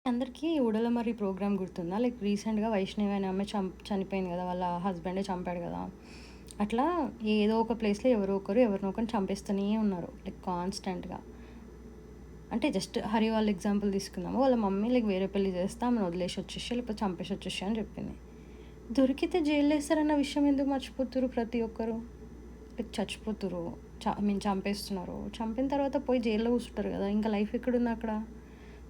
అందరికీ 'ఊడలమర్రి' ప్రోగ్రామ్ గుర్తుందా? లైక్ రీసెంట్‌గా వైష్ణవి అనే ఆమె చనిపోయింది గదా! వాళ్ళ హస్బెండే చంపాడు గదా! అట్లా ఏదో ఒక ప్లేస్‌లో ఎవరో ఒకరు ఎవరినో ఒకరిని చంపేస్తూనే ఉన్నారు. లైక్ కాన్స్టెంట్‌గా. అంటే జస్ట్ 'హరి' వాళ్ళ ఎగ్జాంపుల్ తీసుకుందాము. వాళ్ళ మమ్మీ లైక్ వేరే పెళ్లి చేస్తే ఆమెను వదిలేసి వచ్చేసి లేకపోతే చంపేసి వచ్చేసి అని చెప్పింది. దొరికితే జైల్‌లో ఏస్తారన్న విషయం ఎందుకు మర్చిపోతుర్రు ప్రతి ఒక్కరు? లైక్ చచ్చిపోతుర్రు. ఐ మీన్ చంపేస్తున్నారు. చంపిన తర్వాత పోయి జైల్‌లో కూర్చుంటారు గదా! ఇంకా లైఫ్ ఎక్కడుంది అక్కడ?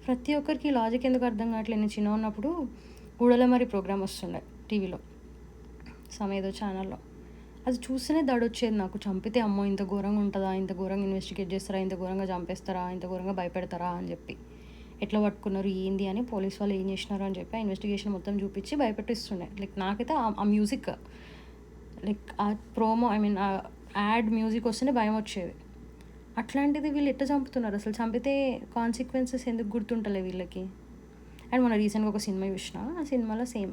ప్రతి ఒక్కరికి ఈ లాజిక్ ఎందుకు అర్థం కావట్లేదు. నేను చిన్నగున్నప్పుడు 'ఊడలమరి' ప్రోగ్రామ్ వస్తుండే టీవీలో. ఏదో ఛానల్‌లో. అది చూస్తేనే దడొచ్చేది నాకు. చంపితే అమ్మో! ఇంత ఘోరంగా ఉంటదా? ఇంత ఘోరంగా ఇన్వెస్టిగేట్ చేస్తారా? ఇంత ఘోరంగా చంపేస్తారా? ఇంత ఘోరంగా భయపెడతారా? అని చెప్పి. ఎట్లా పట్టుకున్నారు? ఏంది అని పోలీస్ వాళ్ళు ఏం చేసినారు అని చెప్పి ఆ ఇన్వెస్టిగేషన్ మొత్తం చూపించి భయపెట్టిస్తుండే. లైక్ నాకైతే ఆ మ్యూజిక్ లైక్ ఆ ప్రోమో ఐ మీన్ ఆ యాడ్ మ్యూజిక్ వస్తేనే భయమొచ్చేది. అట్లాంటిది వీళ్ళు ఎట్లా చంపుతున్నారు? అసలు చంపితే కాన్సిక్వెన్సెస్ ఎందుకు గుర్తుంటలే వీళ్ళకి? అండ్ మొన్న రీసెంట్‌గా ఒక సినిమా చూసినా. ఆ సినిమాలో సేమ్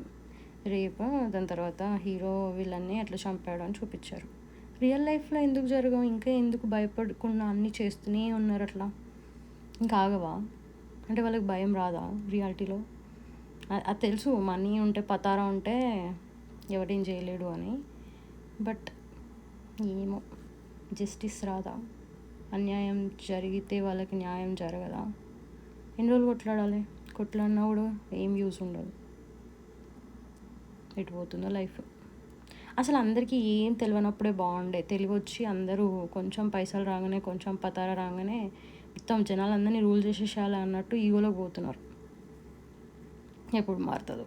రేప్, దాని తర్వాత హీరో విలన్ని ఎట్లా చంపాడు అని చూపిచ్చారు. రియల్ లైఫ్‌లో ఎందుకు జరగవు? ఇంకా ఎందుకు భయపడకుండా అన్నీ చేస్తూనే ఉన్నారు అట్లా? ఇంకా ఆగవా? అంటే వాళ్ళకి భయం రాదా రియాలిటీలో? అది తెలుసు మనీ ఉంటే, పతారా ఉంటే ఎవడేం చేయలేడు అని. బట్ ఏమో జస్టిస్ రాదా? అన్యాయం జరిగితే వాళ్ళకి న్యాయం జరగదా? ఎన్ని రోజులు కొట్లాడాలి? కొట్లాడినా కూడా ఏం యూజ్ ఉండదు. ఎటు పోతుందో లైఫ్. అసలు అందరికీ ఏం తెలవనప్పుడే బాగుండే. తెలివొచ్చి అందరూ కొంచెం పైసలు రాగానే, కొంచెం పతారా రాగానే మొత్తం జనాలందరినీ రూల్ చేసేసేయాలి అన్నట్టు ఈగోలోకి పోతున్నారు. ఎప్పుడు మారుతుందో?